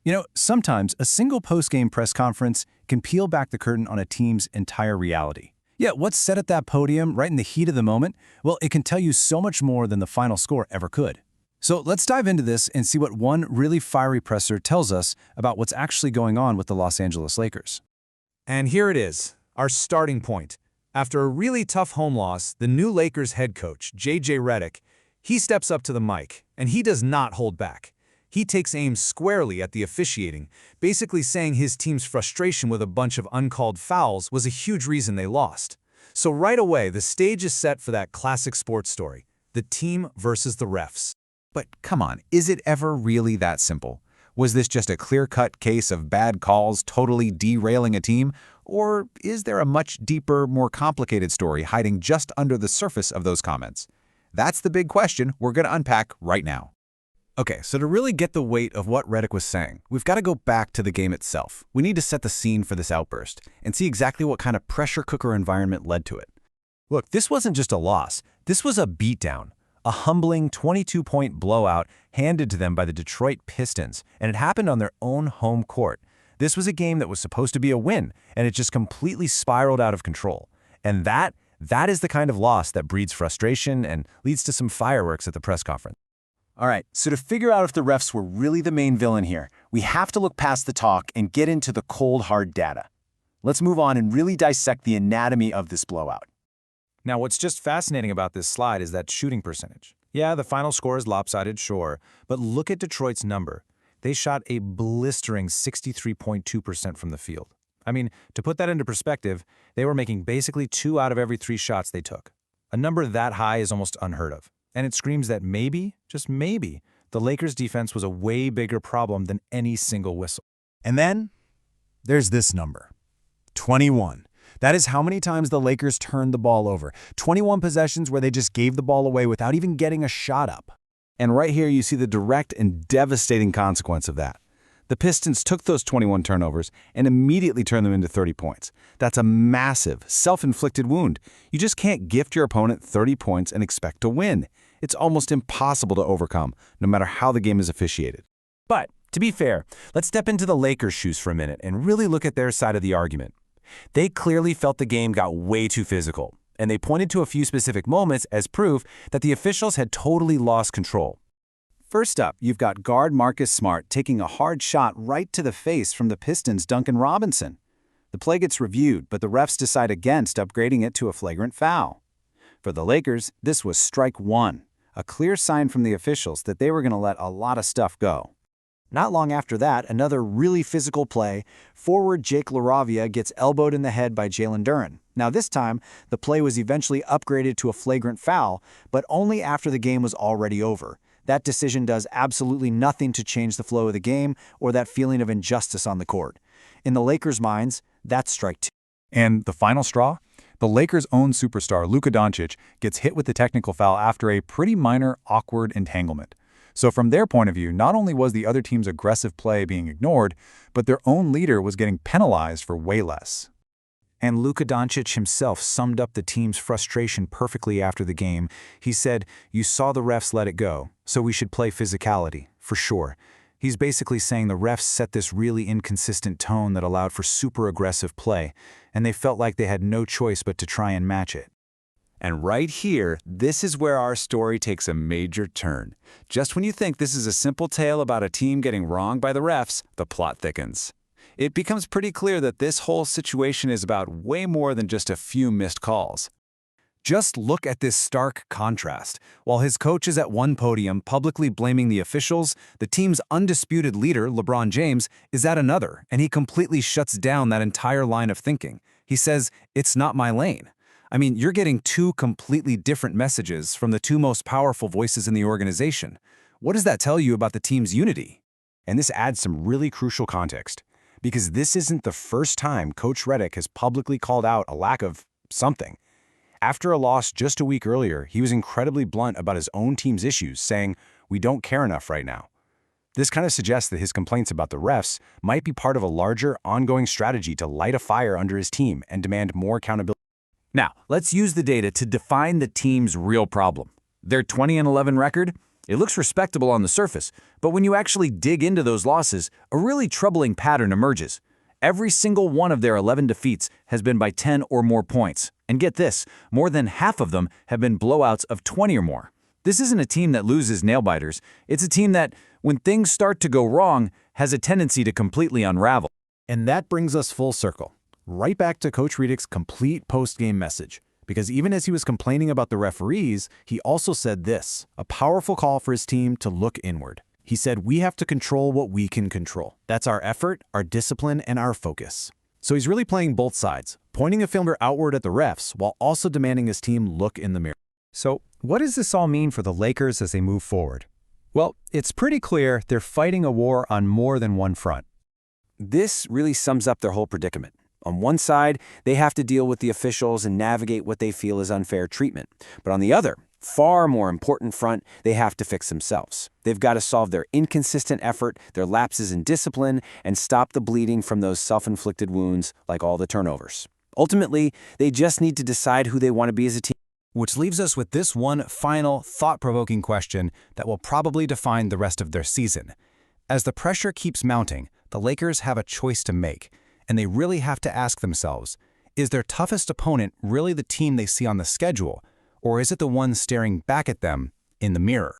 You know, sometimes a single post-game press conference can peel back the curtain on a team's entire reality. Yeah, what's said at that podium right in the heat of the moment, well, it can tell you so much more than the final score ever could. So let's dive into this and see what one really fiery presser tells us about what's actually going on with the Los Angeles Lakers. And here it is, our starting point. After a really tough home loss, the new Lakers head coach, JJ Redick, he steps up to the mic, and he does not hold back. He takes aim squarely at the officiating, basically saying his team's frustration with a bunch of uncalled fouls was a huge reason they lost. So right away, the stage is set for that classic sports story, the team versus the refs. But come on, is it ever really that simple? Was this just a clear-cut case of bad calls totally derailing a team? Or is there a much deeper, more complicated story hiding just under the surface of those comments? That's the big question we're going to unpack right now. Okay, so to really get the weight of what Redick was saying, we've got to go back to the game itself. We need to set the scene for this outburst and see exactly what kind of pressure cooker environment led to it. Look, this wasn't just a loss. This was a beatdown, a humbling 22-point blowout handed to them by the Detroit Pistons, and it happened on their own home court. This was a game that was supposed to be a win, and it just completely spiraled out of control. And that is the kind of loss that breeds frustration and leads to some fireworks at the press conference. All right, so to figure out if the refs were really the main villain here, we have to look past the talk and get into the cold, hard data. Let's move on and really dissect the anatomy of this blowout. Now, what's just fascinating about this slide is that shooting percentage. Yeah, the final score is lopsided, sure, but look at Detroit's number. They shot a blistering 63.2% from the field. I mean, to put that into perspective, they were making basically 2 out of every 3 shots they took. A number that high is almost unheard of. And it screams that maybe, just maybe, the Lakers' defense was a way bigger problem than any single whistle. And then there's this number, 21. That is how many times the Lakers turned the ball over. 21 possessions where they just gave the ball away without even getting a shot up. And right here you see the direct and devastating consequence of that. The Pistons took those 21 turnovers and immediately turned them into 30 points. That's a massive, self-inflicted wound. You just can't gift your opponent 30 points and expect to win. It's almost impossible to overcome, no matter how the game is officiated. But, to be fair, let's step into the Lakers' shoes for a minute and really look at their side of the argument. They clearly felt the game got way too physical, and they pointed to a few specific moments as proof that the officials had totally lost control. First up, you've got guard Marcus Smart taking a hard shot right to the face from the Pistons' Duncan Robinson. The play gets reviewed, but the refs decide against upgrading it to a flagrant foul. For the Lakers, this was strike 1, a clear sign from the officials that they were going to let a lot of stuff go. Not long after that, another really physical play, forward Jake LaRavia gets elbowed in the head by Jalen Duren. Now this time, the play was eventually upgraded to a flagrant foul, but only after the game was already over. That decision does absolutely nothing to change the flow of the game or that feeling of injustice on the court. In the Lakers' minds, that's strike 2. And the final straw? The Lakers' own superstar, Luka Dončić, gets hit with the technical foul after a pretty minor, awkward entanglement. So from their point of view, not only was the other team's aggressive play being ignored, but their own leader was getting penalized for way less. And Luka Dončić himself summed up the team's frustration perfectly after the game. He said, "You saw the refs let it go, so we should play physicality, for sure." He's basically saying the refs set this really inconsistent tone that allowed for super aggressive play, and they felt like they had no choice but to try and match it. And right here, this is where our story takes a major turn. Just when you think this is a simple tale about a team getting wronged by the refs, the plot thickens. It becomes pretty clear that this whole situation is about way more than just a few missed calls. Just look at this stark contrast. While his coach is at one podium publicly blaming the officials, the team's undisputed leader, LeBron James, is at another, and he completely shuts down that entire line of thinking. He says, "It's not my lane." I mean, you're getting 2 completely different messages from the 2 most powerful voices in the organization. What does that tell you about the team's unity? And this adds some really crucial context, because this isn't the first time Coach Redick has publicly called out a lack of something. After a loss just a week earlier, he was incredibly blunt about his own team's issues, saying, "We don't care enough right now." This kind of suggests that his complaints about the refs might be part of a larger, ongoing strategy to light a fire under his team and demand more accountability. Now, let's use the data to define the team's real problem. Their 20-11 record? It looks respectable on the surface, but when you actually dig into those losses, a really troubling pattern emerges. Every single one of their 11 defeats has been by 10 or more points. And get this, more than half of them have been blowouts of 20 or more. This isn't a team that loses nail-biters. It's a team that, when things start to go wrong, has a tendency to completely unravel. And that brings us full circle, right back to Coach Redick's complete post-game message. Because even as he was complaining about the referees, he also said this, a powerful call for his team to look inward. He said, we have to control what we can control. That's our effort, our discipline, and our focus. So he's really playing both sides, pointing a finger outward at the refs while also demanding his team look in the mirror. So, what does this all mean for the Lakers as they move forward? Well, it's pretty clear they're fighting a war on more than one front. This really sums up their whole predicament. On one side, they have to deal with the officials and navigate what they feel is unfair treatment. But on the other, far more important front, they have to fix themselves. They've got to solve their inconsistent effort, their lapses in discipline, and stop the bleeding from those self-inflicted wounds like all the turnovers. Ultimately, they just need to decide who they want to be as a team. Which leaves us with this one final, thought-provoking question that will probably define the rest of their season. As the pressure keeps mounting, the Lakers have a choice to make, and they really have to ask themselves, is their toughest opponent really the team they see on the schedule, or is it the one staring back at them in the mirror?